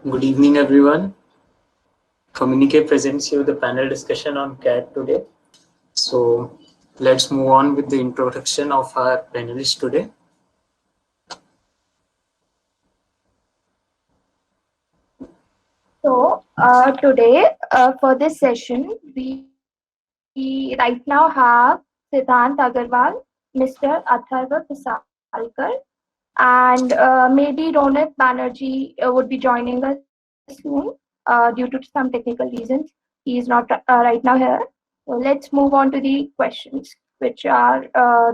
Good evening, everyone. Communique presents you the panel discussion on CAT today. So let's move on with the introduction of our panelists today. So today for this session, we right now have Siddhant Agarwal, Mr. Atharva Pisalkar, and maybe Ronit Banerjee would be joining us soon due to some technical reasons. He is not right now here. So let's move on to the questions which are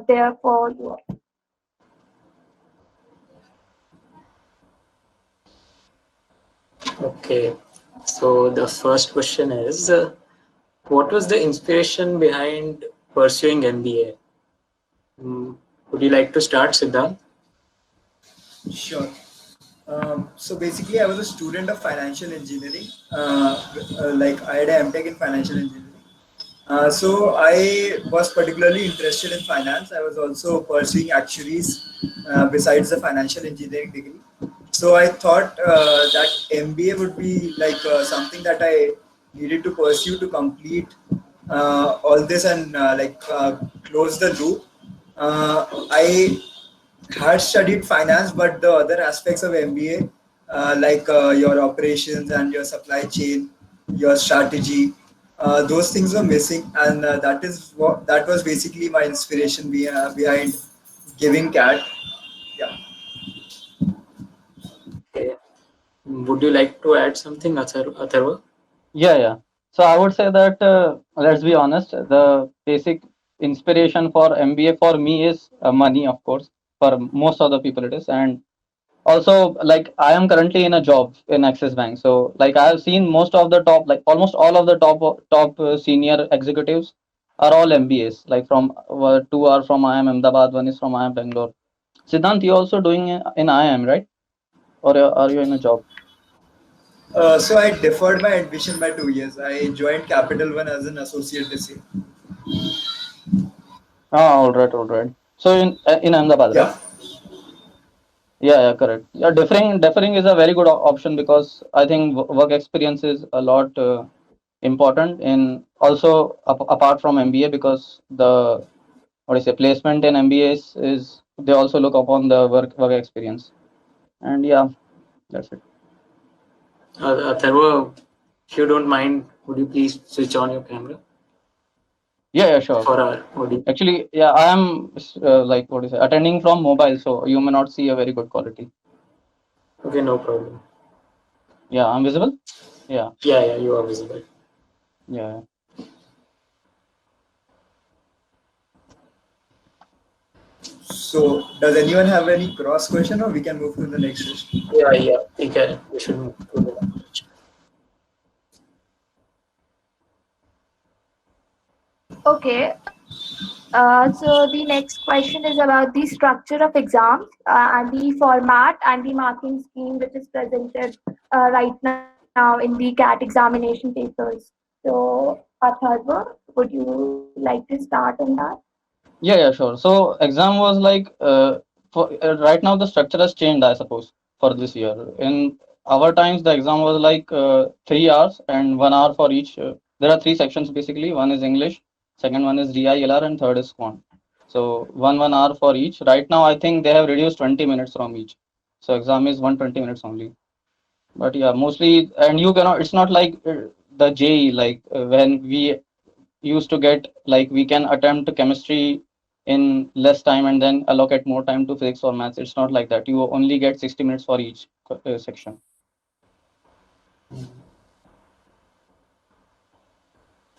there for you. Okay. So the first question is, what was the inspiration behind pursuing MBA? Would you like to start, Siddhant? Sure. So basically, I was a student of financial engineering. Like I had a MTech in financial engineering. So I was particularly interested in finance. I was also pursuing actuaries besides the financial engineering degree. So I thought that MBA would be like something that I needed to pursue to complete all this and close the loop. I had studied finance, but the other aspects of MBA, your operations and your supply chain, your strategy, those things were missing, and that was basically my inspiration behind giving CAT. Yeah. Okay. Would you like to add something, Atharva? Yeah. So I would say that let's be honest, the basic inspiration for MBA for me is money, of course. For most of the people, it is, and also like I am currently in a job in Axis Bank. So like I have seen most of the top, like almost all of the top senior executives are all MBAs. Like from two are from IIM Ahmedabad, one is from IIM Bangalore. Siddhant, you also doing in IIM, right? Or are you in a job? So I deferred my admission by 2 years. I joined Capital One as an associate this year. Ah, all right. So in Ahmedabad, right? Yeah. Yeah, correct. Yeah, deferring is a very good option because I think work experience is a lot important in also apart from MBA because the what is a placement in MBA is they also look upon the work experience, and yeah, that's it. Atharva, if you don't mind, would you please switch on your camera Yeah, sure. for our audience? Actually, yeah, I am like what is it, attending from mobile, so you may not see a very good quality. Okay, no problem. Yeah, I'm visible. Yeah, Yeah, you are visible. yeah. So does anyone have any cross question, or we can move to the next question? Yeah, we can. We should move to the next. Okay. So the next question is about the structure of exams and the format and the marking scheme which is presented right now in the CAT examination papers. So, Atharva, would you like to start on that? Yeah, sure. So exam was like for right now the structure has changed, I suppose, for this year. In our times, the exam was like 3 hours and 1 hour for each. There are three sections basically. One is English, second one is DILR, and third is Quant. So one hour for each. Right now, I think they have reduced 20 minutes from each. So exam is 120 minutes only. But yeah, mostly, and you cannot. It's not like the JE like when we used to get like we can attempt chemistry in less time and then allocate more time to physics or maths. It's not like that. You only get 60 minutes for each section.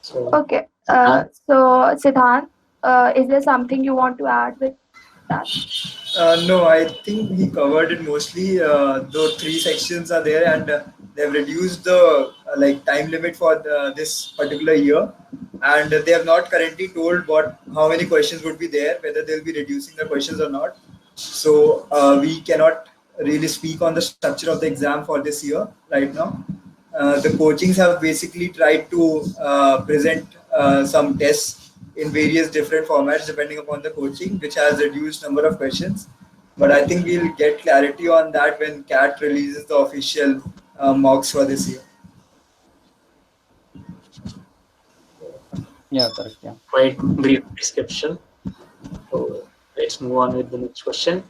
So, Okay. So, Siddhant, is there something you want to add with that? No, I think he covered it mostly. The three sections are there, and they've reduced the time limit for this particular year, and they have not currently told what how many questions would be there, whether they'll be reducing the questions or not. So we cannot really speak on the structure of the exam for this year right now. The coachings have basically tried to present some tests in various different formats depending upon the coaching, which has reduced number of questions. But I think we'll get clarity on that when CAT releases the official mocks for this year. Yeah, correct. Yeah. Quite brief description. So let's move on with the next question.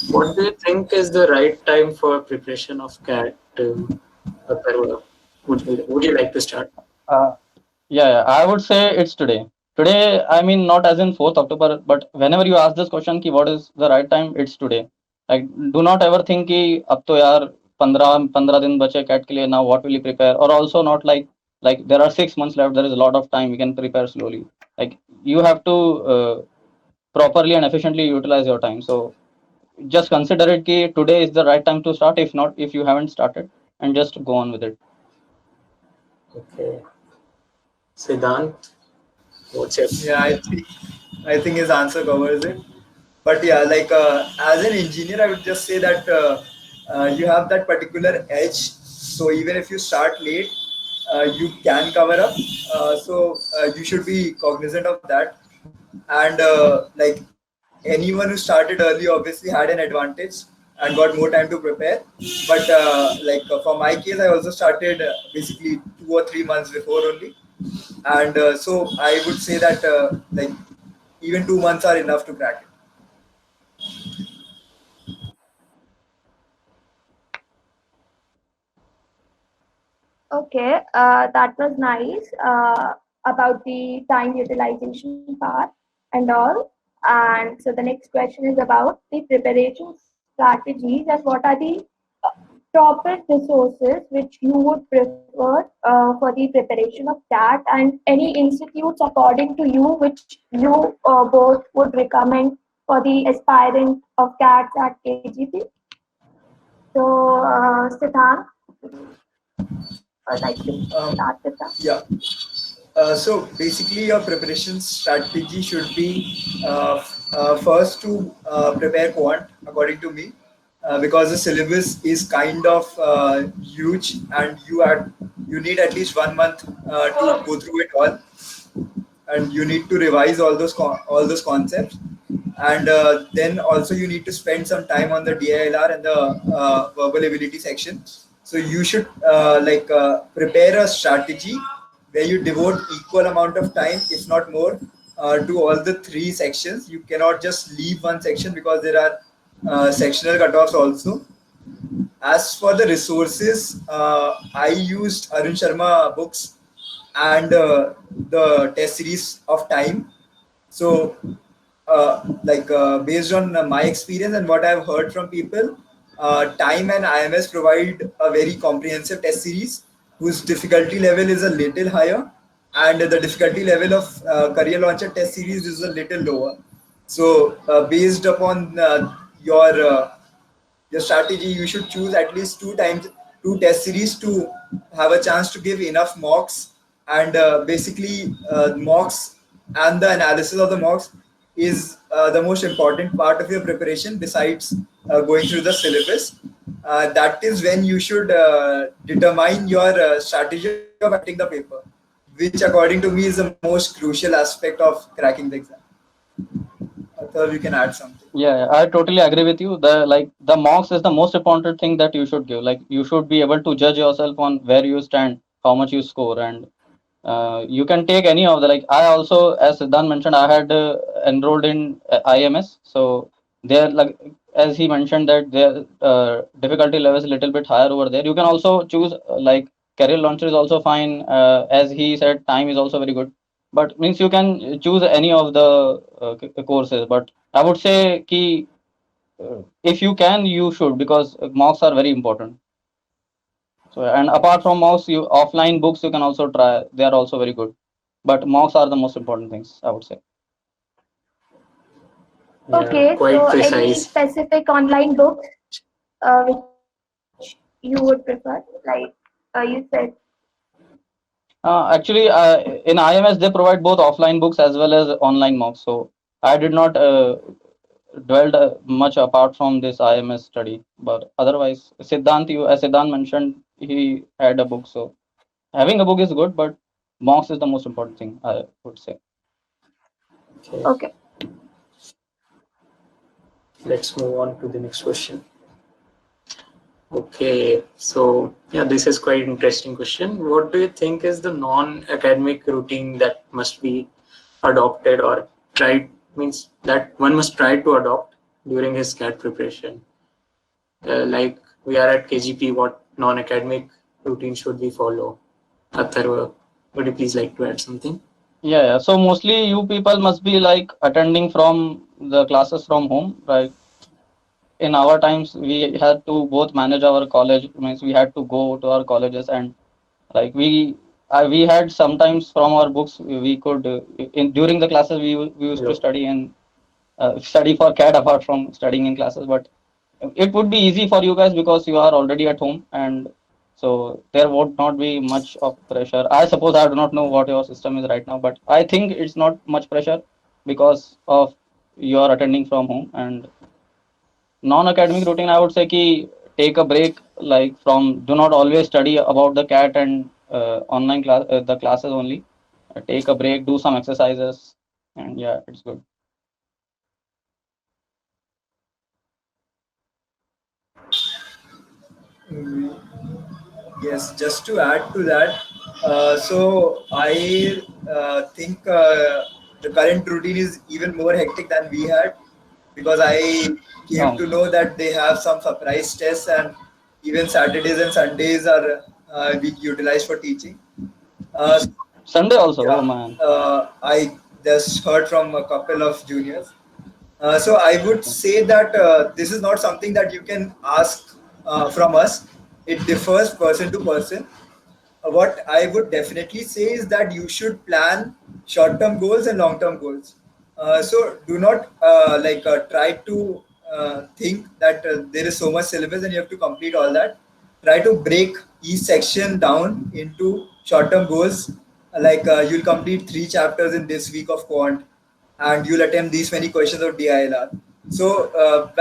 What do you think is the right time for preparation of CAT? Atharva? Would you like to start? Uh, yeah, I would say it's today. Today, I mean, not as in 4th October, but whenever you ask this question, ki what is the right time, it's today. Like, do not ever think कि अब तो यार 15 दिन बचे cat के लिए, now what will you prepare? Or also not like there are 6 months left, there is a lot of time, you can prepare slowly. Like you have to properly and efficiently utilize your time. So just consider it कि today is the right time to start. If not, if you haven't started, and just go on with it. Okay. Siddhant, what's your Yeah, I think his answer covers it. But yeah, like as an engineer, I would just say that you have that particular edge. So even if you start late, you can cover up. So you should be cognizant of that. And like anyone who started early obviously had an advantage and got more time to prepare. But for my case, I also started basically 2 or 3 months before only, and so I would say that like even 2 months are enough to crack it. Okay, that was nice about the time utilization part and all. And so the next question is about the preparation strategies and what are the uh, proper resources which you would prefer for the preparation of that, and any institutes according to you which you both would recommend for the aspirant of CATs at KGP. So, Siddhant, I'd like to start with that. Yeah. So basically, your preparation strategy should be first to prepare quant, according to me, because the syllabus is kind of huge, and you need at least 1 month to go through it all, and you need to revise all those concepts, and then also you need to spend some time on the DILR and the verbal ability section. So you should prepare a strategy where you devote equal amount of time, if not more, to all the three sections. You cannot just leave one section because there are sectional cutoffs also. As for the resources, I used Arun Sharma books and the test series of time. So, based on my experience and what I've heard from people, Time and IMS provide a very comprehensive test series whose difficulty level is a little higher, and the difficulty level of Career Launcher test series is a little lower. So, based upon your strategy, you should choose at least two test series to have a chance to give enough mocks. And basically, mocks and the analysis of the mocks is the most important part of your preparation besides going through the syllabus. That is when you should determine your strategy of attempting the paper, which according to me is the most crucial aspect of cracking the exam. Athar, you can add something. Yeah, I totally agree with you. The mocks is the most important thing that you should give. Like you should be able to judge yourself on where you stand, how much you score, and you can take any of the like. I also, as Siddhant mentioned, I had enrolled in IMS, so there like as he mentioned that their difficulty level is a little bit higher over there. You can also choose like career launcher is also fine. As he said, time is also very good. But means you can choose any of the courses. But I would say ki if you can, you should because mocks are very important. So and apart from mocks, you offline books you can also try. They are also very good. But mocks are the most important things, I would say. Yeah, Okay, quite so any precise. specific online books which you would prefer? Like you said, Actually, in IMS they provide both offline books as well as online mocks. So I did not dwelled much apart from this IMS study. But otherwise, Siddhant, as Siddhant mentioned, he had a book. So having a book is good, but mocks is the most important thing, I would say. Okay, okay. let's move on to the next question. Okay, so yeah, this is quite interesting question. What do you think is the non-academic routine that must be adopted or tried, means that one must try to adopt during his CAT preparation? Like we are at KGP, what non-academic routine should we follow? Atharva, would you please like to add something? Yeah. So mostly you people must be like attending from the classes from home, right? In our times, we had to both manage our college, means we had to go to our colleges, and like we had sometimes from our books we could in during the classes we used to Hello. study and study for CAT apart from studying in classes. But it would be easy for you guys because you are already at home, and so there would not be much of pressure. I suppose I do not know what your system is right now, but I think it's not much pressure because of you are attending from home. And non-academic routine, I would say ki take a break, like from do not always study about the CAT and online class the classes only. Take a break, do some exercises, and yeah, it's good. Yes, just to add to that, so I think the current routine is even more hectic than we had, because I came um, to know that they have some surprise tests, and even Saturdays and Sundays are being utilized for teaching. Uh, Sunday also, oh yeah, man. I just heard from a couple of juniors. So I would Okay. say that this is not something that you can ask from us. It differs person to person. What I would definitely say is that you should plan short-term goals and long-term goals. So do not try to think that there is so much syllabus and you have to complete all that. Try to break each section down into short-term goals. You'll complete 3 chapters in this week of quant, and you'll attempt these many questions of DILR. So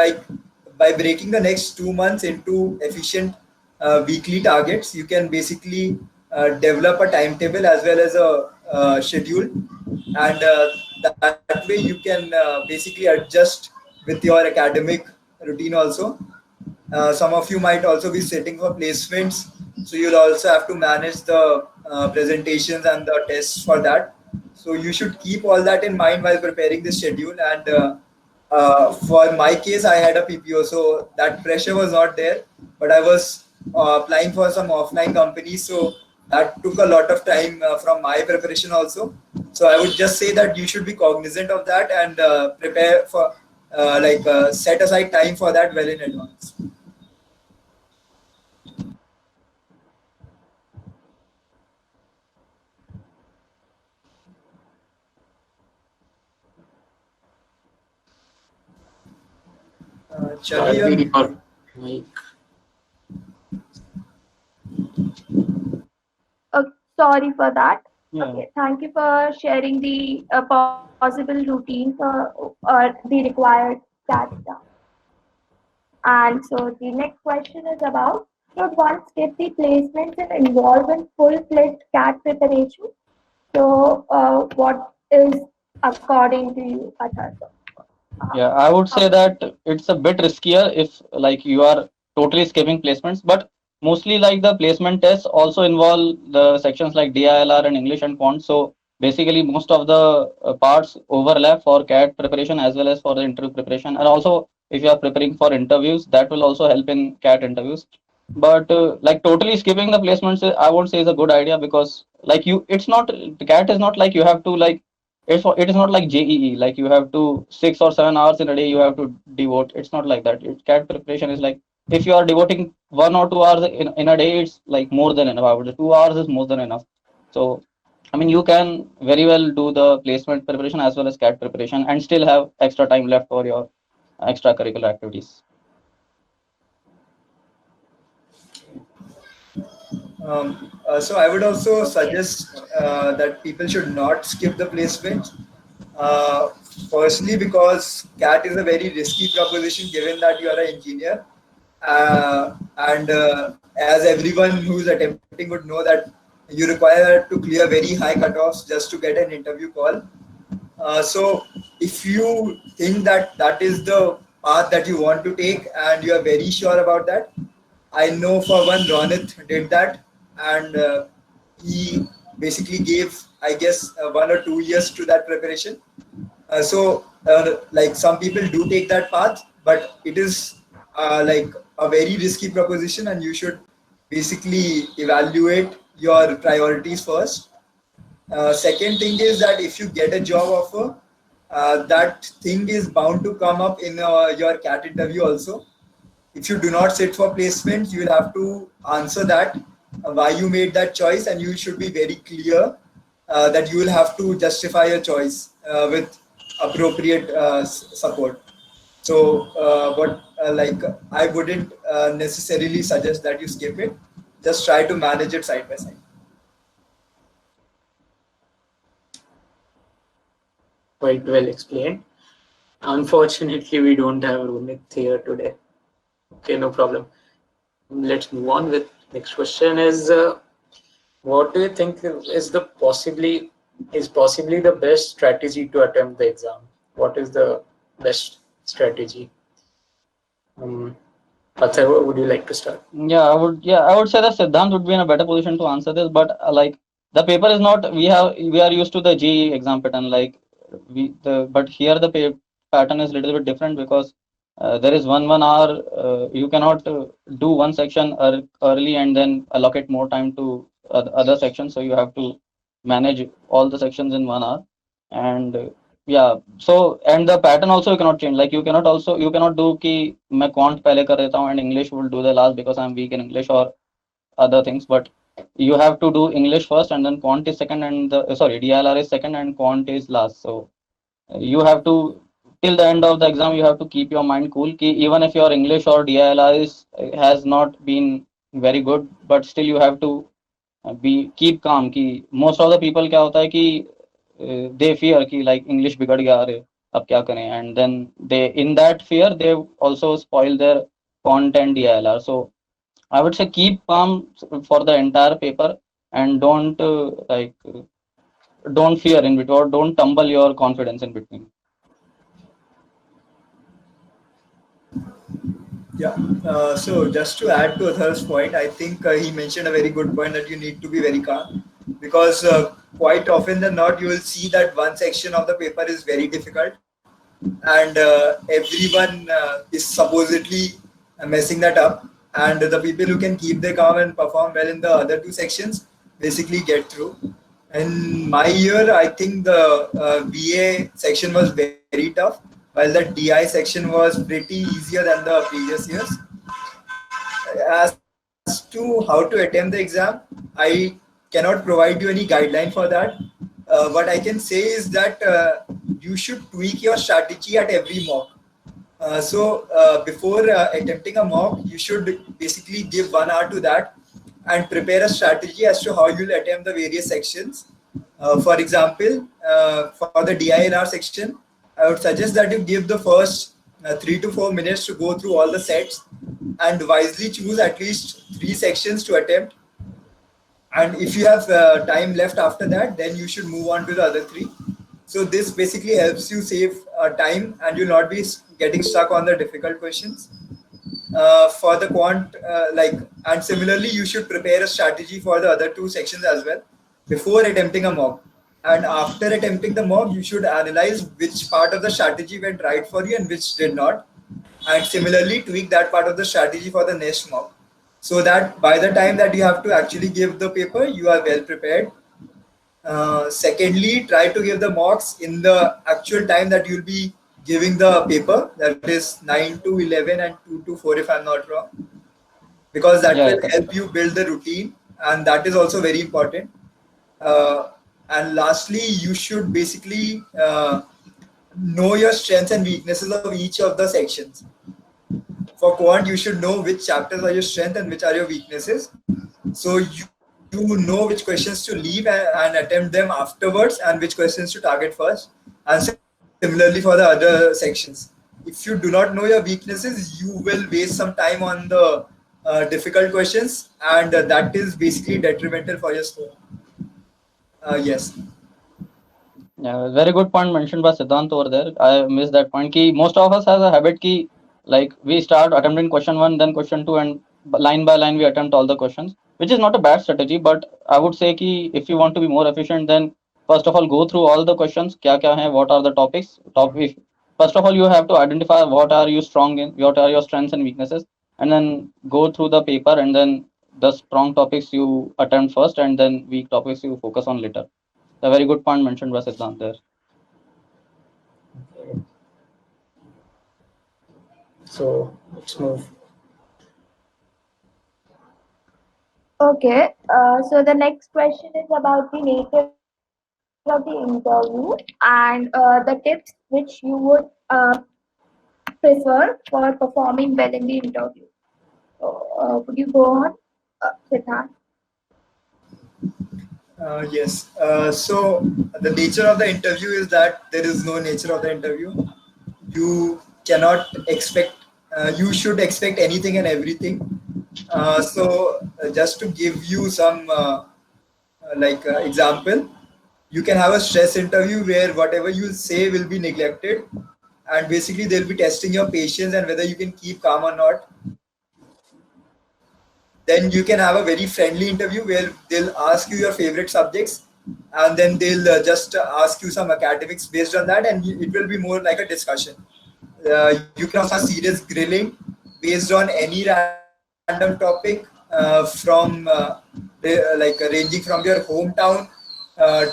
by breaking the next 2 months into efficient weekly targets, you can basically develop a timetable as well as a schedule, and that way you can basically adjust with your academic routine also. Some of you might also be sitting for placements, so you'll also have to manage the presentations and the tests for that. So you should keep all that in mind while preparing the schedule. And for my case, I had a PPO, so that pressure was not there. But I was applying for some offline companies, so that took a lot of time from my preparation also. So I would just say that you should be cognizant of that and prepare for set aside time for that well in advance. Chavi, Charvi, or Mike? Sorry for that. Yeah. Okay, thank you for sharing the possible routine for the required CAT stuff. And so the next question is about, should one skip the placements and involve in full-fledged CAT preparation? So, what is according to you, Atharva? Yeah, I would say How? that it's a bit riskier if like you are totally skipping placements, but mostly like the placement tests also involve the sections like DILR and English and quant. So basically most of the parts overlap for CAT preparation as well as for the interview preparation. And also if you are preparing for interviews, that will also help in CAT interviews. But like totally skipping the placements, I would say is a good idea because like it's not, the CAT is not like you have to like it is not like JEE, like you have to 6 or 7 hours in a day you have to devote. It's not like that. CAT preparation is like if you are devoting 1 or 2 hours in a day, it's like more than enough. I would say 2 hours is more than enough. So I mean you can very well do the placement preparation as well as CAT preparation and still have extra time left for your extracurricular activities. So I would also Okay. suggest that people should not skip the placement. Uh, Firstly, because CAT is a very risky proposition given that you are an engineer. And as everyone who's attempting would know that you require to clear very high cutoffs just to get an interview call. So if you think that that is the path that you want to take and you are very sure about that, I know for one Ronit did that, and he basically gave, I guess, 1 or 2 years to that preparation. Like some people do take that path, but it is like a very risky proposition, and you should basically evaluate your priorities first. Second thing is that if you get a job offer, that thing is bound to come up in your CAT interview also. If you do not sit for placement, you will have to answer that, why you made that choice, and you should be very clear that you will have to justify your choice with appropriate support. So, like I wouldn't necessarily suggest that you skip it. Just try to manage it side by side. Quite well explained. Unfortunately, we don't have Rohit here today. Okay, no problem. Let's move on with next question. Is what do you think is possibly the best strategy to attempt the exam? What is the best strategy? Atharva, would you like to start? Yeah, I would say that Siddhant would be in a better position to answer this, but like the paper is not, we are used to the JEE exam pattern, like but here the pattern is a little bit different because there is 1 hour. You cannot do one section early and then allocate more time to other sections. So you have to manage all the sections in 1 hour. And yeah, so and the pattern also you cannot change. Like you cannot do कि मैं quant पहले कर देता हूँ and English will do the last because I'm weak in English or other things. But you have to do English first and then quant is second and DLR is second and quant is last. So you have to, till the end of the exam, you have to keep your mind cool कि even if your English or DILR has not been very good, but still you have to keep calm कि most of the people क्या होता है कि they fear कि like English बिगड़ गया अरे अब क्या करें, and then they in that fear they also spoil their content DILR. So I would say keep calm for the entire paper and don't don't fear in between or don't tumble your confidence in between. Yeah. So just to add to Athar's point, I think he mentioned a very good point that you need to be very calm because quite often than not, you will see that one section of the paper is very difficult and everyone is supposedly messing that up. And the people who can keep their calm and perform well in the other two sections basically get through. In my year, I think the BA section was very tough, while the DI section was pretty easier than the previous years. As to how to attempt the exam, I cannot provide you any guideline for that. What I can say is that you should tweak your strategy at every mock. Before attempting a mock, you should basically give 1 hour to that and prepare a strategy as to how you'll attempt the various sections. For example, for the DILR section, I would suggest that you give the first 3 to 4 minutes to go through all the sets and wisely choose at least 3 sections to attempt. And if you have time left after that, then you should move on to the other 3. So this basically helps you save time and you'll not be getting stuck on the difficult questions. For the quant, and similarly, you should prepare a strategy for the other 2 sections as well before attempting a mock. And after attempting the mock, you should analyze which part of the strategy went right for you and which did not. And similarly, tweak that part of the strategy for the next mock. So that by the time that you have to actually give the paper, you are well prepared. Secondly, try to give the mocks in the actual time that you'll be giving the paper, that is 9 to 11 and 2 to 4 if I'm not wrong, because that will help you build the routine, and that is also very important. And lastly, you should basically know your strengths and weaknesses of each of the sections. For quant, you should know which chapters are your strength and which are your weaknesses. So you know which questions to leave and attempt them afterwards and which questions to target first. And similarly for the other sections. If you do not know your weaknesses, you will waste some time on the difficult questions, and that is basically detrimental for your score. Yes. Yeah, very good point mentioned by Siddhant over there. I missed that point. Ki most of us has a habit ki like we start attempting question 1, then question 2, and line by line we attempt all the questions, which is not a bad strategy. But I would say ki if you want to be more efficient, then first of all go through all the questions, kya hai, what are the topics. First of all you have to identify what are you strong in, what are your strengths and weaknesses, and then go through the paper, and then the strong topics you attempt first, and then weak topics you focus on later. A very good point mentioned by Siddhant there. Okay. So let's move. Okay, so the next question is about the nature of the interview and the tips which you would prefer for performing well in the interview. So, would you go on, Siddhant? Yes. So the nature of the interview is that there is no nature of the interview. You cannot expect. You should expect anything and everything. Just to give you some example, you can have a stress interview where whatever you say will be neglected, and basically they'll be testing your patience and whether you can keep calm or not. Then you can have a very friendly interview where they'll ask you your favorite subjects, and then they'll just ask you some academics based on that, and it will be more like a discussion. You can also have serious grilling based on any random topic ranging from your hometown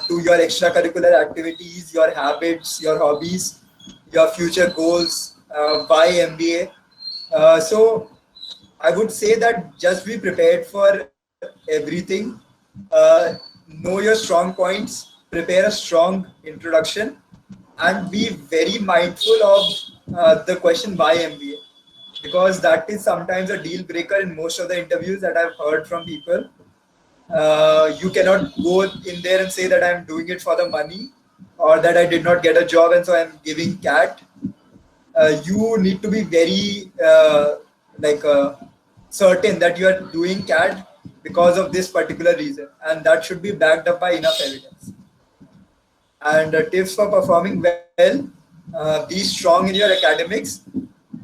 to your extracurricular activities, your habits, your hobbies, your future goals, why MBA. So I would say that just be prepared for everything. Know your strong points, prepare a strong introduction, and be very mindful of the question why MBA, because that is sometimes a deal breaker in most of the interviews that I've heard from people. You cannot go in there and say that I'm doing it for the money, or that I did not get a job and so I'm giving CAT. You need to be very certain that you are doing CAT because of this particular reason, and that should be backed up by enough evidence. And tips for performing well: be strong in your academics.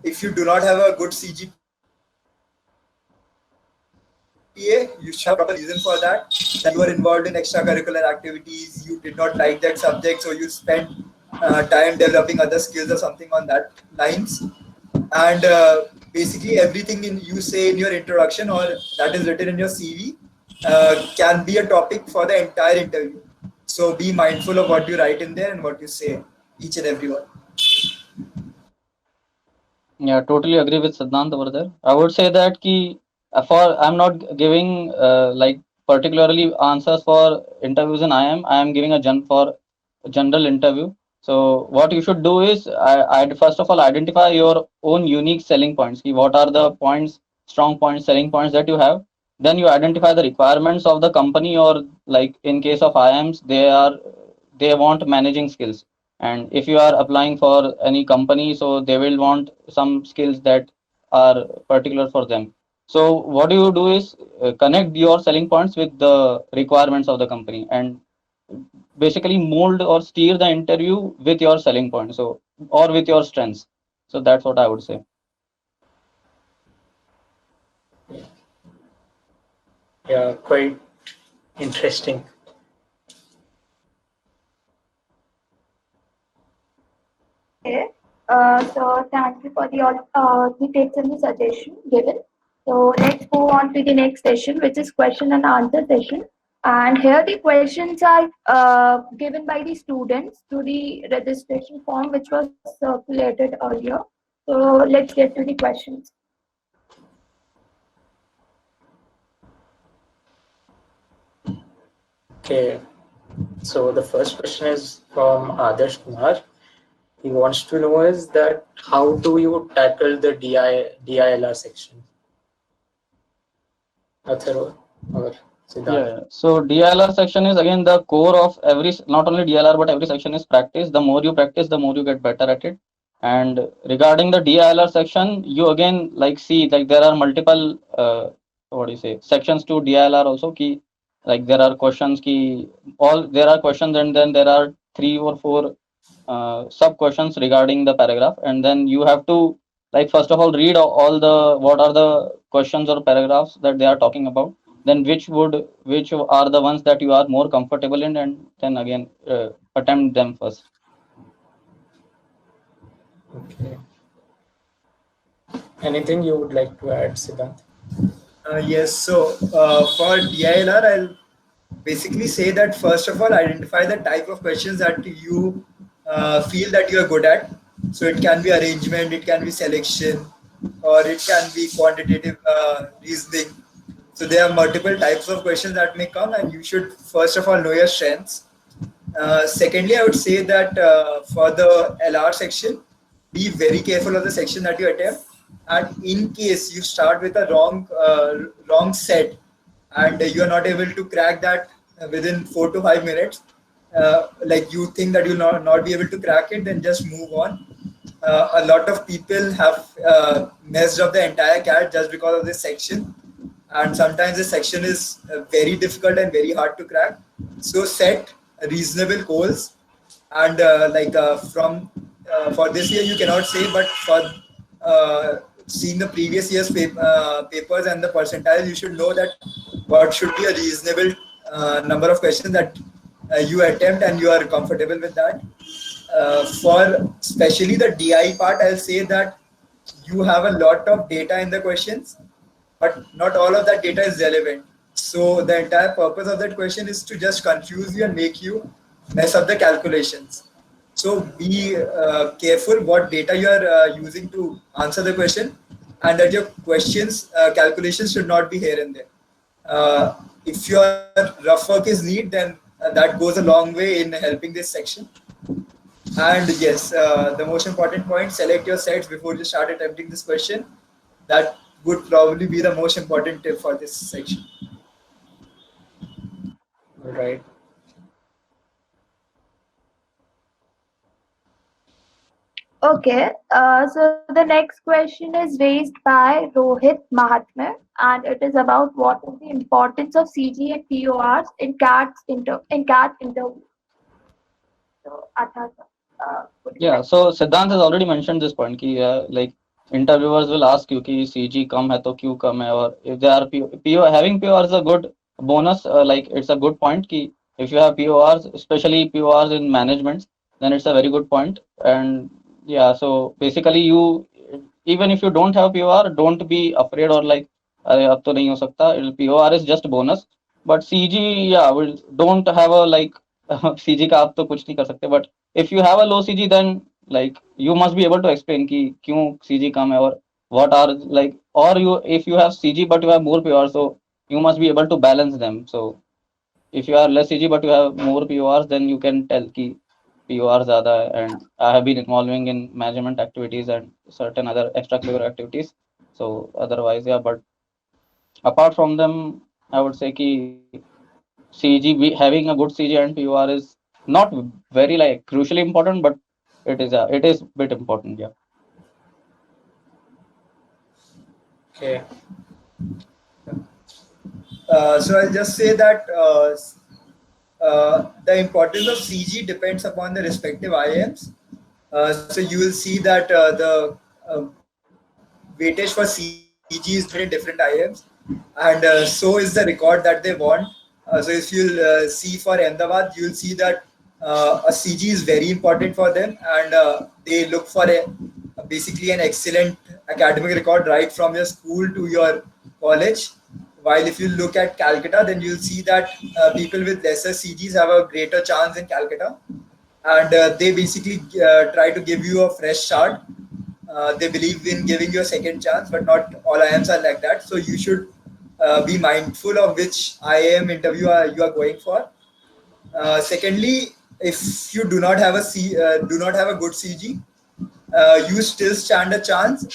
If you do not have a good CGPA, you should have a proper reason for that. That you are involved in extracurricular activities, you did not like that subject, so you spent time developing other skills or something on that lines. And basically, everything you say in your introduction or that is written in your CV can be a topic for the entire interview. So be mindful of what you write in there and what you say, each and every one. Yeah, totally agree with Siddhant over there. I would say that I'm not giving particularly answers for interviews in I am giving for general interview. So what you should do is I first of all identify your own unique selling points. What are the points, strong points, selling points that you have? Then you identify the requirements of the company, or like in case of IIMs, they want managing skills, and if you are applying for any company, so they will want some skills that are particular for them. So what you do is connect your selling points with the requirements of the company, and basically mold or steer the interview with your selling points, so or with your strengths. So that's what I would say. Yeah, quite interesting. Okay. So thank you for the tips and the suggestion given. So let's move on to the next session, which is question and answer session. And here the questions are given by the students through the registration form, which was circulated earlier. So let's get to the questions. Okay, so the first question is from Adarsh Kumar. He wants to know is that how do you tackle the DILR section? Atharva or Siddhant? Yeah, so DLR section is again the core of not only DLR but every section is practice. The more you practice, the more you get better at it. And regarding the DILR section, you again see there are multiple what do you say, sections to DILR also. There are questions there are questions, and then there are 3 or 4 sub questions regarding the paragraph, and then you have to first of all read all the what are the questions or paragraphs that they are talking about, then which are the ones that you are more comfortable in, and then again attempt them first. Okay. Anything you would like to add, Siddhant? Yes, so for DILR, I'll basically say that first of all, identify the type of questions that you feel that you are good at. So it can be arrangement, it can be selection, or it can be quantitative reasoning. So there are multiple types of questions that may come, and you should first of all know your strengths. Secondly, I would say that for the LR section, be very careful of the section that you attempt. And in case you start with a wrong set, and you are not able to crack that within 4 to 5 minutes, like you think that you'll not be able to crack it, then just move on. A lot of people have messed up the entire CAT just because of this section, and sometimes the section is very difficult and very hard to crack. So set reasonable goals, and from for this year you cannot say, but for seeing the previous year's papers and the percentile, you should know that what should be a reasonable number of questions that you attempt and you are comfortable with that. For especially the DI part, I'll say that you have a lot of data in the questions, but not all of that data is relevant. So the entire purpose of that question is to just confuse you and make you mess up the calculations. So be careful what data you are using to answer the question, and that your questions calculations should not be here and there. If your rough work is neat, then that goes a long way in helping this section. And yes, the most important point, select your sets before you start attempting this question. That would probably be the most important tip for this section. All right. Okay, so the next question is raised by Rohit Mahatme, and it is about what is the importance of CG and PORs in CAT interview. So, Atharva, would you Yeah, like so Siddhant has already mentioned this point ki like interviewers will ask you ki CG kam hai to kyun kam hai, or if they are PO having POR is a good bonus, like it's a good point ki if you have PORs, especially PORs in management, then it's a very good point. And yeah, so basically you, even if you don't have POR, don't be afraid or like अरे अब तो नहीं हो सकता, POR is just bonus, but CG, yeah, will don't have a like CG का आप तो कुछ नहीं कर सकते, but if you have a low CG, then like you must be able to explain कि क्यों CG कम है, और what are like, or you if you have CG but you have more POR, so you must be able to balance them. So if you are less CG but you have more PORs, then you can tell कि POR ज़्यादा है, and I have been involving in management activities and certain other extracurricular activities. So otherwise, yeah, but apart from them, I would say कि having a good CG and POR is not very like crucially important, but it is a bit important, yeah. Okay. So I'll just say that the importance of CG depends upon the respective IIMs. So you will see that the weightage for CG is different in different IIMs, and so is the record that they want. So if you'll see for Ahmedabad, you'll see that a CG is very important for them, and they look for basically an excellent academic record right from your school to your college. While if you look at Calcutta, then you'll see that people with lesser CGs have a greater chance in Calcutta, and they basically try to give you a fresh start. They believe in giving you a second chance, but not all IIMs are like that. So you should be mindful of which IIM interview you are going for. Secondly, if you do not have a good CG, you still stand a chance.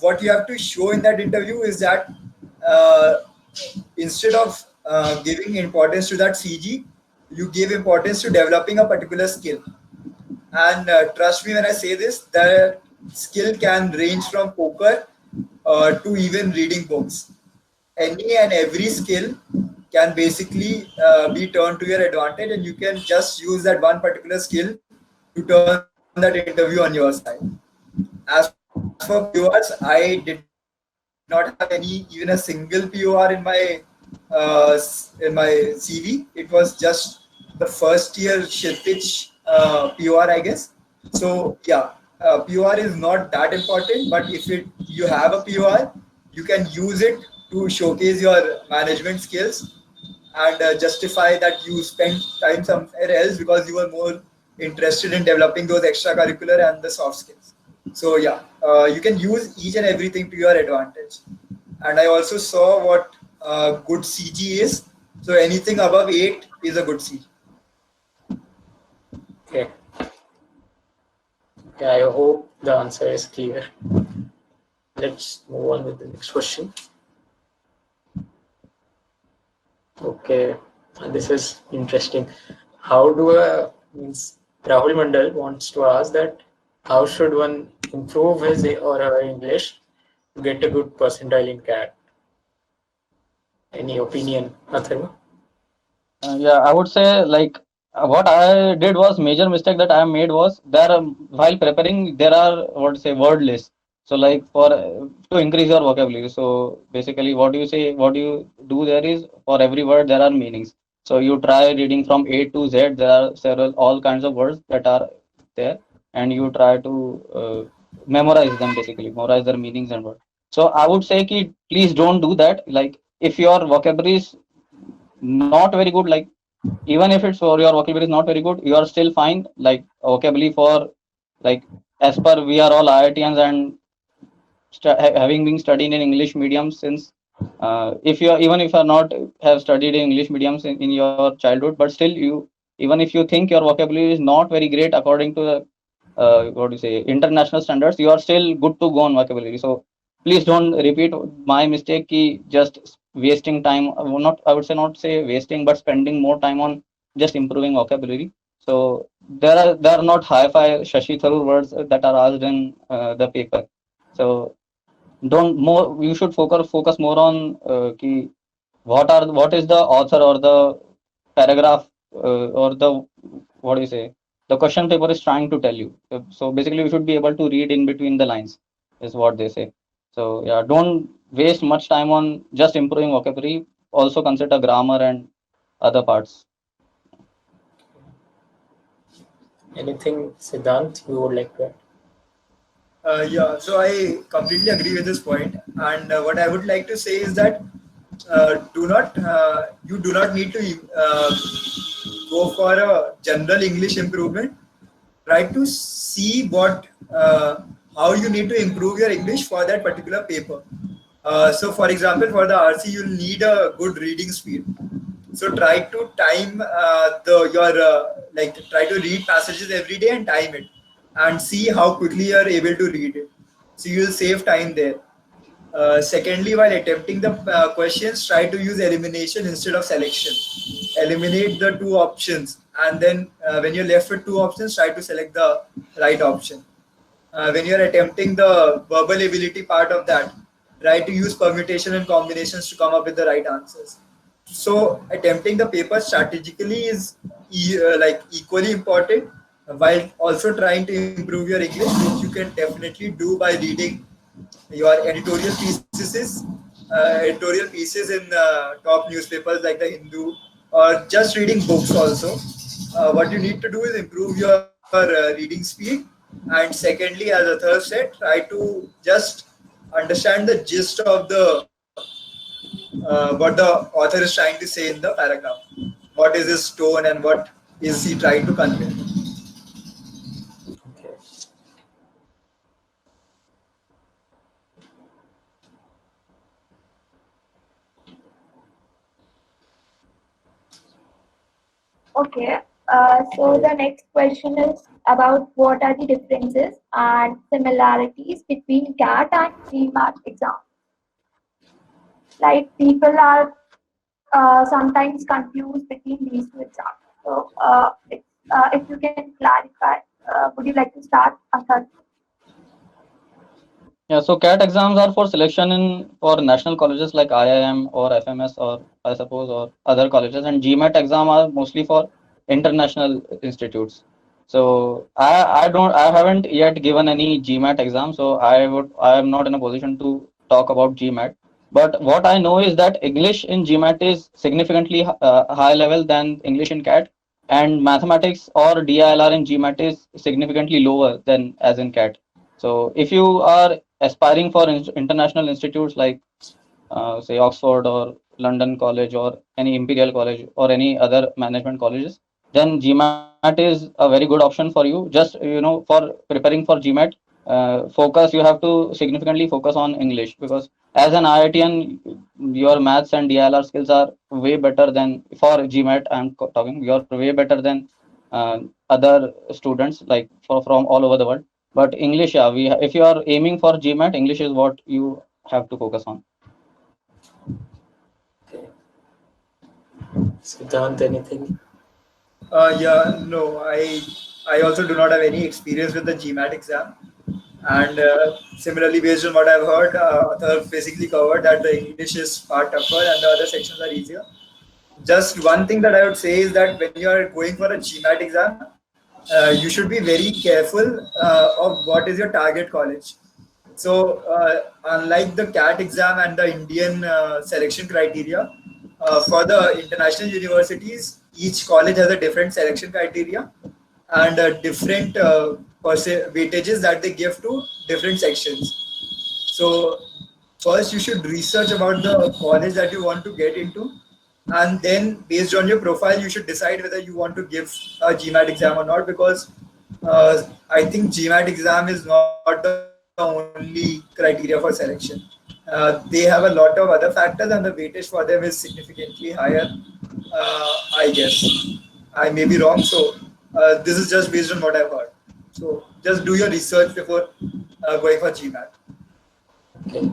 What you have to show in that interview is that instead of giving importance to that CG, you give importance to developing a particular skill. And trust me when I say this, the skill can range from poker to even reading books. Any and every skill can basically be turned to your advantage, and you can just use that one particular skill to turn that interview on your side. As for viewers, I did not not have any even a single POR in my CV. It was just the first year Shilpich POR, I guess. So yeah, POR is not that important, but if you have a POR, you can use it to showcase your management skills and justify that you spent time somewhere else because you were more interested in developing those extracurricular and the soft skills. So yeah, you can use each and everything to your advantage. And I also saw what good CG is. So anything above 8 is a good CG. Okay. Okay, I hope the answer is clear. Let's move on with the next question. Okay, this is interesting. How do means Rahul Mandal wants to ask that how should one improve his or her English to get a good percentile in CAT? Any opinion, Atharva? Yeah, I would say like what I did was major mistake that I made was there while preparing there are what to say word lists. So like for to increase your vocabulary. So basically what you do there is for every word there are meanings. So you try reading from A to Z. There are several all kinds of words that are there, and you try to memorize them basically, memorize their meanings and words. So I would say ki please don't do that. Like if your vocabulary is not very good, like even if it's for your vocabulary is not very good, you are still fine. Like vocabulary for like as per we are all IITians and having been studying in English medium since if you are even if you are not have studied in English mediums in your childhood, but still you even if you think your vocabulary is not very great according to the what do you say international standards, you are still good to go on vocabulary. So please don't repeat my mistake ki just wasting time, not I would say not say wasting but spending more time on just improving vocabulary. So there are not hi-fi Shashi Tharoor words that are asked in the paper. So don't more you should focus more on ki what is the author or the paragraph or the what do you say the question paper is trying to tell you. So basically you should be able to read in between the lines is what they say. So yeah, don't waste much time on just improving vocabulary, also consider grammar and other parts. Anything, Siddhant, you would like to add? Yeah, so I completely agree with this point. And what I would like to say is that you do not need to go for a general English improvement. Try to see how you need to improve your English for that particular paper. So, for example, for the RC, you'll need a good reading speed. So try to time try to read passages every day and time it, and see how quickly you are able to read it. So you will save time there. Secondly, while attempting the questions, try to use elimination instead of selection. Eliminate the two options, and then when you're left with two options, try to select the right option. When you're attempting the verbal ability part of that, try to use permutation and combinations to come up with the right answers. So attempting the paper strategically is equally important, while also trying to improve your English, which you can definitely do by reading your editorial pieces in top newspapers like the Hindu, or just reading books also. What you need to do is improve your reading speed, and secondly, as a third step, try to just understand the gist of what the author is trying to say in the paragraph. What is his tone and what is he trying to convey? Okay. Okay. So the next question is about what are the differences and similarities between CAT and GMAT exam. Like people are sometimes confused between these two exams. So if you can clarify, would you like to start, Athar? Yeah, so CAT exams are for selection in for national colleges like IIM or FMS or I suppose or other colleges, and GMAT exam are mostly for international institutes. So I haven't yet given any GMAT exam, so I am not in a position to talk about GMAT. But what I know is that English in GMAT is significantly high level than English in CAT, and mathematics or DILR in GMAT is significantly lower than as in CAT. So if you are aspiring for international institutes like say Oxford or London College or any Imperial College or any other management colleges, then GMAT is a very good option for you. Just for preparing for GMAT, focus you have to significantly focus on English, because as an IITian, your maths and DILR skills are way better than for GMAT. Talking, you're way better than other students like from all over the world. But English, yeah, if you are aiming for GMAT, English is what you have to focus on. Okay. Siddhant, anything? Yeah, no, I also do not have any experience with the GMAT exam, and similarly, based on what I've heard, Athar basically covered that the English is far tougher and the other sections are easier. Just one thing that I would say is that when you are going for a GMAT exam, you should be very careful of what is your target college. So, unlike the CAT exam and the Indian selection criteria, for the international universities, each college has a different selection criteria and different weightages that they give to different sections. So, first you should research about the college that you want to get into, and then based on your profile, you should decide whether you want to give a GMAT exam or not. Because I think GMAT exam is not the only criteria for selection. They have a lot of other factors, and the weightage for them is significantly higher. I guess I may be wrong. So this is just based on what I've heard. So just do your research before going for GMAT. Okay.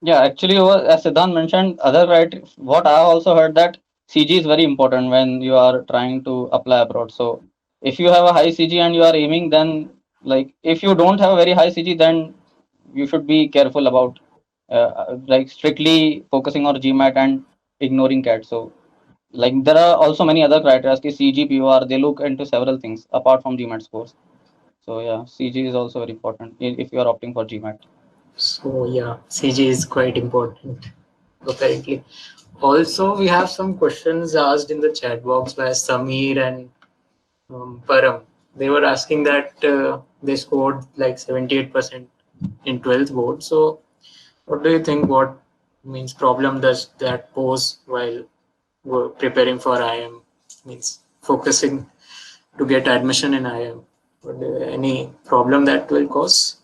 Yeah, actually, as Siddhant mentioned, other criteria, what I also heard that CG is very important when you are trying to apply abroad. So if you have a high CG and you are aiming, then like if you don't have a very high CG, then you should be careful about like strictly focusing on GMAT and ignoring CAT. So like there are also many other criteria, like CG, POR, they look into several things apart from GMAT scores. So yeah, CG is also very important if you are opting for GMAT. So yeah, CG is quite important apparently. Also, we have some questions asked in the chat box by Samir and Param. They were asking that they scored like 78% in 12th board. So, what do you think? What means problem does that pose while preparing for IM? Means focusing to get admission in IM. Any problem that will cause?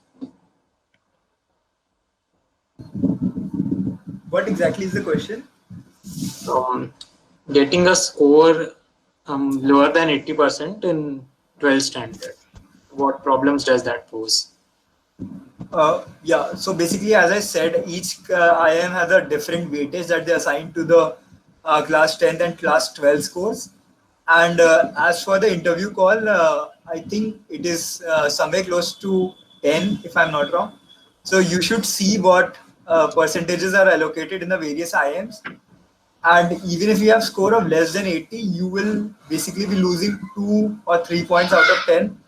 What exactly is the question? Getting a score lower than 80% in 12 standard. What problems does that pose? Yeah, so basically, as I said, each IIM has a different weightage that they assign to the class 10th and class 12 scores. And as for the interview call, I think it is somewhere close to 10, if I'm not wrong. So you should see what percentages are allocated in the various IIMs. And even if you have score of less than 80, you will basically be losing 2 or 3 points out of 10.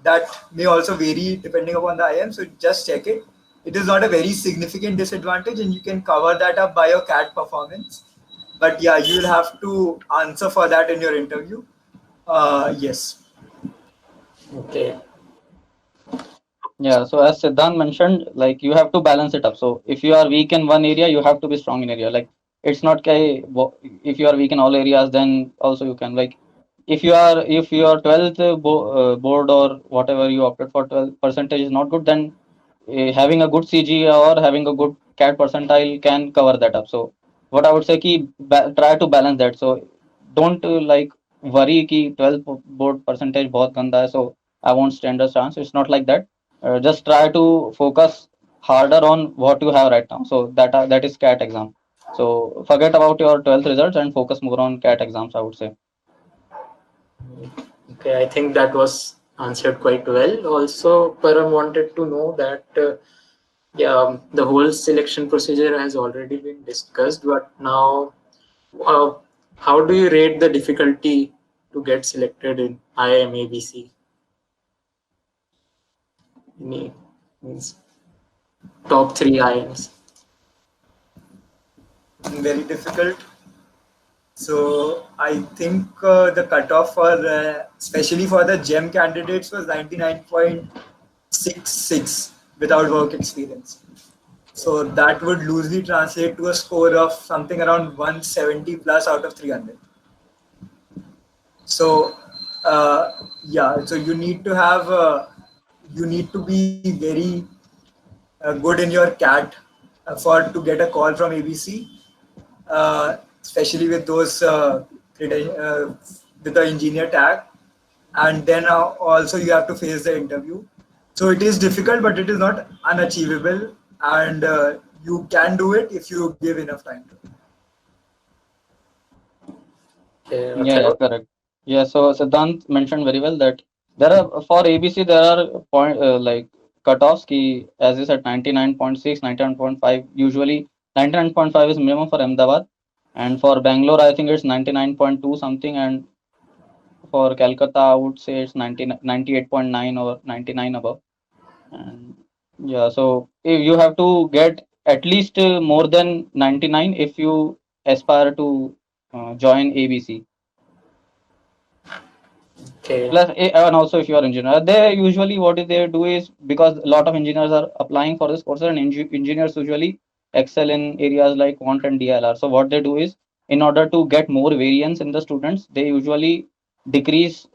That may also vary depending upon the IM. So just check it. It is not a very significant disadvantage, and you can cover that up by your CAT performance. But yeah, you will have to answer for that in your interview. Yes. Okay. Yeah, so as Siddhant mentioned, like you have to balance it up. So if you are weak in one area, you have to be strong in area. Like it's not if you are weak in all areas, then also you can like if your 12th board or whatever you opted for 12 percentage is not good, then having a good CG or having a good CAT percentile can cover that up. So what I would say ki try to balance that. So don't like worry ki 12 board percentage bahut ganda hai, so I won't stand a chance. It's not like that. Just try to focus harder on what you have right now. So that is CAT exam. So forget about your 12th results and focus more on CAT exams, I would say. Okay, I think that was answered quite well. Also, Param wanted to know that the whole selection procedure has already been discussed, but now uh, how do you rate the difficulty to get selected in IIM ABC? Any means top 3 IIMs? Very difficult. So I think the cutoff for, especially for the GEM candidates, was 99.66 without work experience. So that would loosely translate to a score of something around 170 plus out of 300. So yeah, so you need to have, you need to be very good in your CAT for to get a call from ABC, especially with those with the engineer tag, and then also you have to face the interview. So it is difficult, but it is not unachievable, and you can do it if you give enough time to it. Okay, Yeah, Atharva? correct. Yeah, so Siddhant mentioned very well that there are for ABC there are point like cutoffs ki as you said 99.6, 99.5. Usually 99.5 is minimum for Ahmedabad, and for Bangalore I think it's 99.2 something, and for Calcutta I would say it's 98.9 or 99 above. And yeah, so if you have to get at least more than 99 if you aspire to join ABC. Okay. Plus, and also if you are engineer, they usually what they do is because a lot of engineers are applying for this course, and engineers usually excel in areas like quant and DLR. So what they do is, in order to get more variance in the students, they usually decrease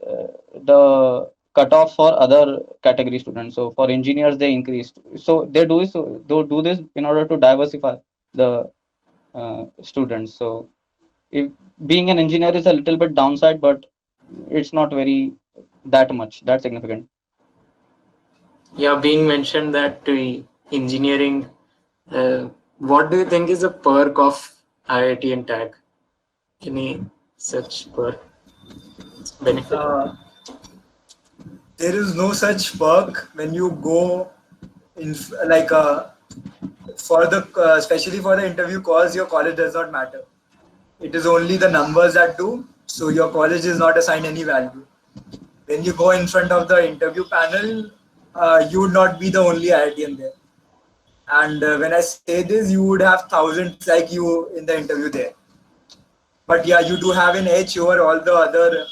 the cutoff for other category students. So for engineers, they increase. So they do is so they do this in order to diversify the students. So if being an engineer is a little bit downside, but it's not very that much that significant. Yeah, being mentioned that engineering, what do you think is a perk of IIT and TAG? Any such perk benefit? There is no such perk when you go in, like for the especially for the interview calls, your college does not matter. It is only the numbers that do. So your college is not assigned any value. When you go in front of the interview panel, you would not be the only IITian there. And when I say this, you would have thousands like you in the interview there. But yeah, you do have an edge over all the other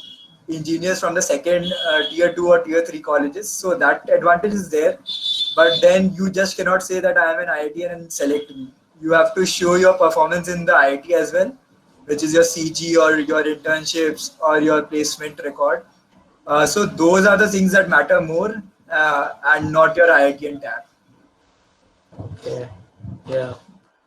engineers from the second tier 2 or tier 3 colleges. So that advantage is there. But then you just cannot say that I am an IITian and select me. You have to show your performance in the IIT as well, which is your CG or your internships or your placement record. So those are the things that matter more, and not your IITian tag. Okay. Yeah.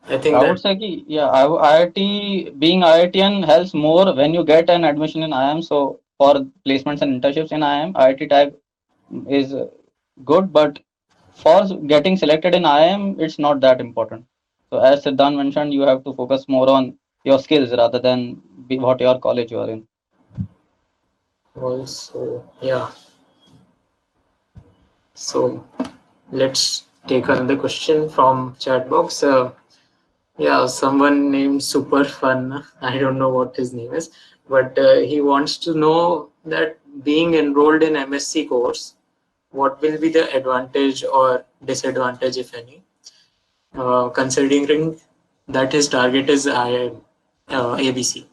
I think I that would say ki, yeah, IIT being IITian helps more when you get an admission in IIM. So for placements and internships in IIM, IIT tag is good, but for getting selected in IIM, it's not that important. So as Siddhant mentioned, you have to focus more on your skills rather than what your college you are in. also, yeah. So let's take another question from chat box. Yeah, someone named Super Fun. I don't know what his name is, but he wants to know that being enrolled in MSc course, what will be the advantage or disadvantage, if any, considering that his target is ABC.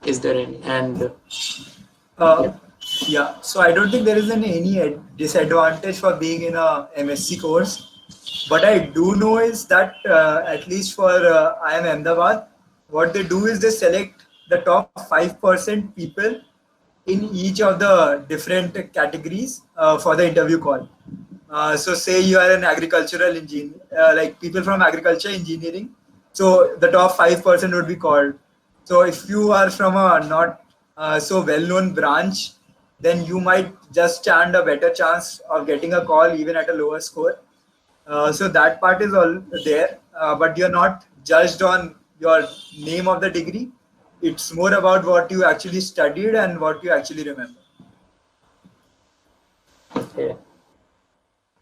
Is there any? And Uh, yeah, yeah, so I don't think there is any disadvantage for being in a MSc course. What I do know is that at least for IIM Ahmedabad, what they do is they select the top 5% people in each of the different categories for the interview call. So say you are an agricultural engineer, like people from agriculture engineering. So the top 5% would be called. So if you are from a not so well-known branch, then you might just stand a better chance of getting a call even at a lower score. So that part is all there, but you're not judged on your name of the degree. It's more about what you actually studied and what you actually remember. okay.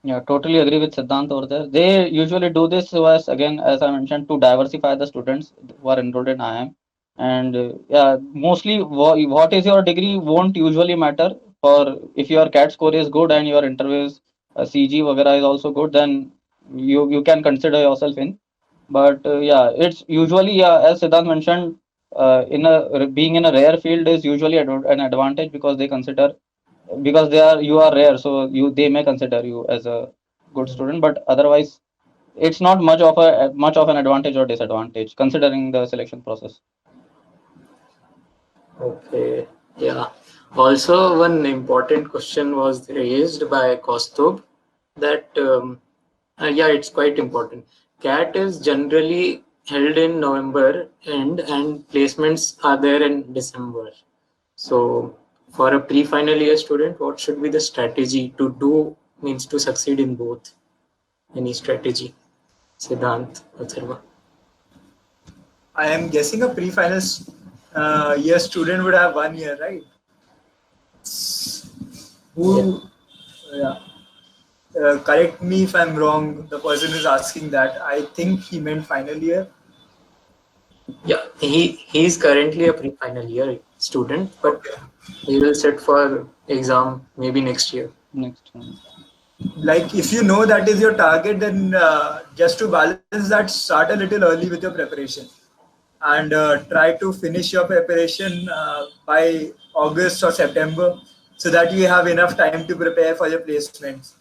Yeah, totally agree with Siddhant over there. They usually do this so as again, as I mentioned, to diversify the students who are enrolled in IIM. And yeah, mostly what is your degree won't usually matter. For if your CAT score is good and your interviews CG vagara is also good, then you can consider yourself in. But yeah, it's usually, yeah, as Siddhant mentioned, being in a rare field is usually an advantage, because they consider, because you are rare, so they may consider you as a good student. But otherwise, it's not much of an advantage or disadvantage considering the selection process. Okay, yeah. Also, one important question was raised by Kaustubh that, yeah, it's quite important. CAT is generally held in November end and placements are there in December. So, for a pre-final year student, what should be the strategy to do, means to succeed in both? Any strategy? Siddhant, Atharva. I am guessing a pre-final year student would have 1 year, right? Who, yeah. Correct me if I'm wrong. The person who's asking that, I think he meant final year. Yeah, he's currently a pre-final year student, but Okay. he will sit for exam maybe next year. Next. Like if you know that is your target, then just to balance that, start a little early with your preparation, and try to finish your preparation by August or September, so that you have enough time to prepare for your placements.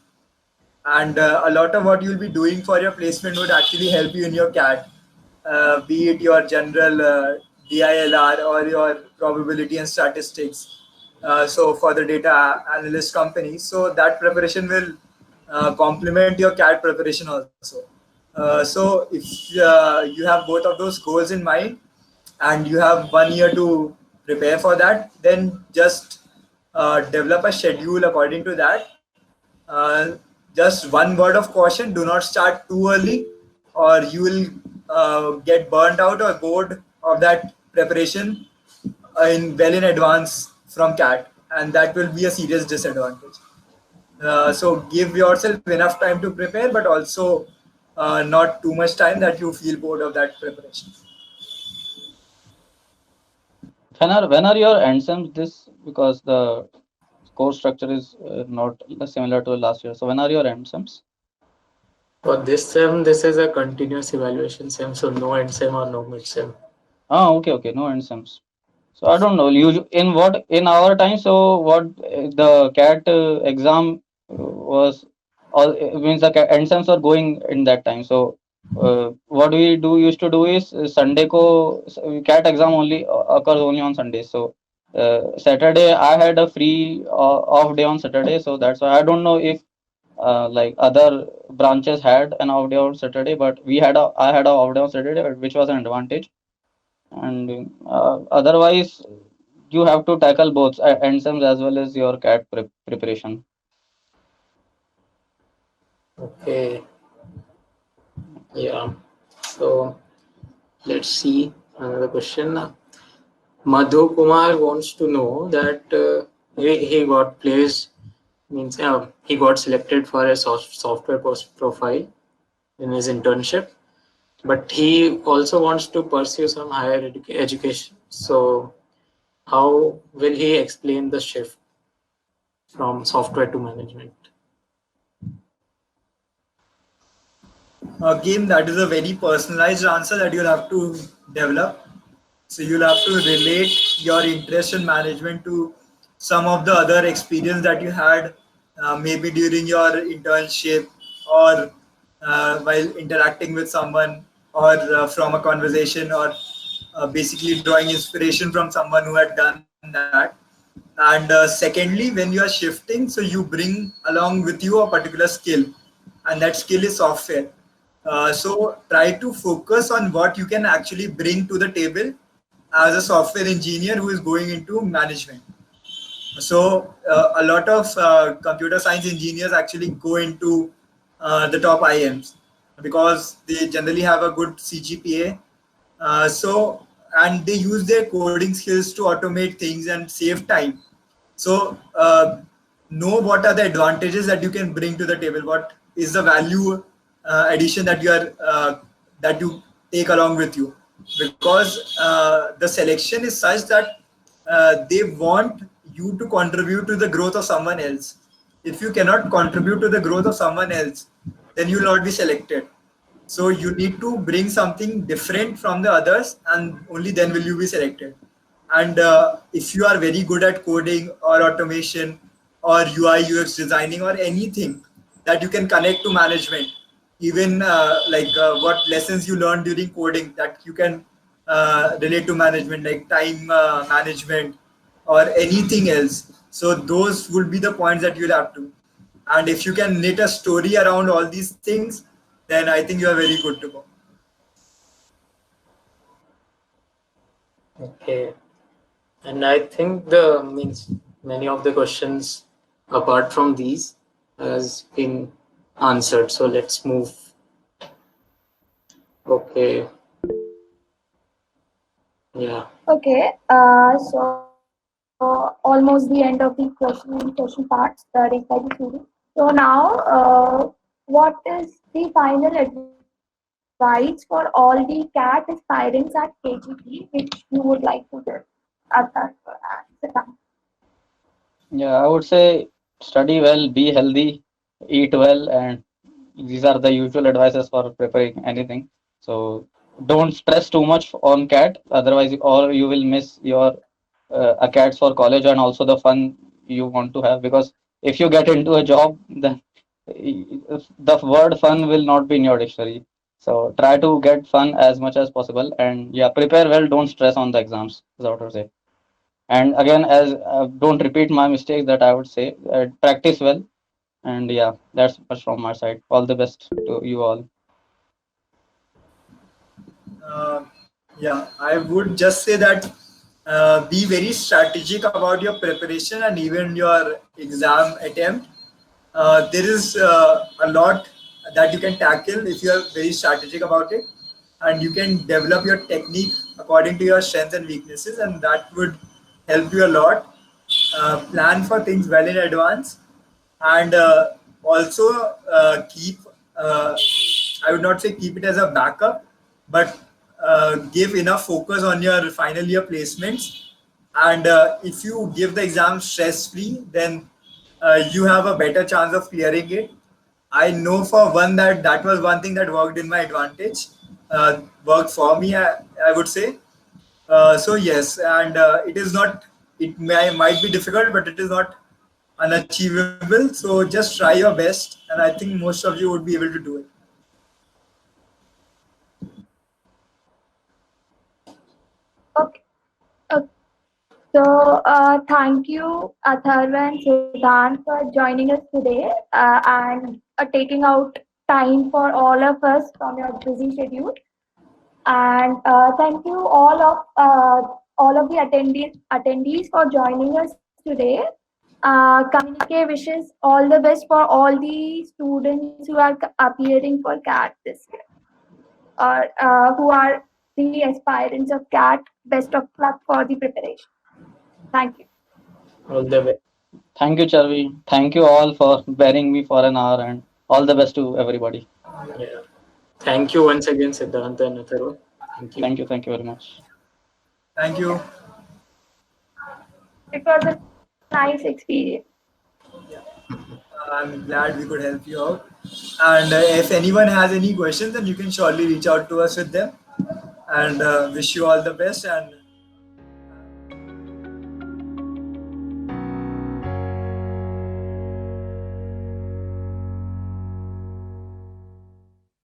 And a lot of what you'll be doing for your placement would actually help you in your CAT, be it your general DILR or your probability and statistics. So for the data analyst company, so that preparation will complement your CAT preparation also. So if you have both of those goals in mind and you have 1 year to prepare for that, then just develop a schedule according to that. Just one word of caution: do not start too early, or you will get burnt out or bored of that preparation in advance from CAT, and that will be a serious disadvantage. So give yourself enough time to prepare, but also not too much time that you feel bored of that preparation. When are your end sems this, because the course structure is not similar to last year. So when are your end sems? For this sem, this is a continuous evaluation sem, so no end sem or no mid sem. Oh, okay, no end sems. So I don't know. In our time, so what the CAT exam was, all means the end sems are going in that time. So what we used to do is Sunday ko CAT exam only occurs only on Sundays. So Saturday I had a free off day on Saturday. So that's why I don't know if like other branches had an off day on Saturday, but I had a off day on Saturday, which was an advantage. And otherwise, you have to tackle both end sems as well as your CAT preparation. Okay, yeah. So let's see another question. Madhu Kumar wants to know that he got placed, means he got selected for a software post profile in his internship, but he also wants to pursue some higher education. So how will he explain the shift from software to management? Again, that is a very personalized answer that you'll have to develop. So you'll have to relate your interest in management to some of the other experience that you had, maybe during your internship, or while interacting with someone, or from a conversation, or basically drawing inspiration from someone who had done that. And secondly, when you are shifting, so you bring along with you a particular skill, and that skill is software. So try to focus on what you can actually bring to the table as a software engineer who is going into management. So a lot of computer science engineers actually go into the top IMs because they generally have a good CGPA. And they use their coding skills to automate things and save time. So know what are the advantages that you can bring to the table. What is the value addition that you take along with you? Because the selection is such that they want you to contribute to the growth of someone else. If you cannot contribute to the growth of someone else, then you will not be selected. So you need to bring something different from the others, and only then will you be selected. And if you are very good at coding or automation or UI UX designing or anything that you can connect to management, even what lessons you learned during coding that you can relate to management, like time management or anything else. So those would be the points that you'll have to. And if you can knit a story around all these things, then I think you are very good to go. Okay. And I think many of the questions apart from these has been answered. So let's move. Okay. Yeah. Okay, so almost the end of the question parts raised by the student. So now, what is the final advice for all the CAT aspirants at KGP, which you would like to give? Athar and Siddhant. Yeah, I would say study well, be healthy, eat well, and these are the usual advices for preparing anything. So don't stress too much on CAT, otherwise, or you will miss your ACATs for college and also the fun you want to have. Because if you get into a job, then the word fun will not be in your dictionary. So try to get fun as much as possible, and yeah, prepare well. Don't stress on the exams. Is what I would say. And again, as don't repeat my mistakes, that I would say practice well. And yeah, that's much from my side. All the best to you all. Yeah, I would just say that be very strategic about your preparation and even your exam attempt. There is a lot that you can tackle if you are very strategic about it, and you can develop your technique according to your strengths and weaknesses, and that would help you a lot. Plan for things well in advance, and also keep. I would not say keep it as a backup, but give enough focus on your final year placements. And if you give the exam stress free, then you have a better chance of clearing it. I know for one that that was one thing that worked in my advantage, worked for me, I would say. So yes, and it is not. It might be difficult, but it is not unachievable. So just try your best, and I think most of you would be able to do it. Okay. Okay. So, thank you, Atharva and Siddhant, for joining us today and taking out time for all of us from your busy schedule. And thank you all of the attendees for joining us today. Communique wishes all the best for all the students who are appearing for CAT this year, or who are the aspirants of CAT. Best of luck for the preparation. Thank you. All the way. Thank you, Charvi. Thank you all for bearing me for an hour, and all the best to everybody. Yeah. Thank you once again, Siddhanta and Atharva. Thank you. Thank you. Thank you very much. Thank you. It was a nice experience. I'm glad we could help you out. And if anyone has any questions, then you can surely reach out to us with them. And wish you all the best. And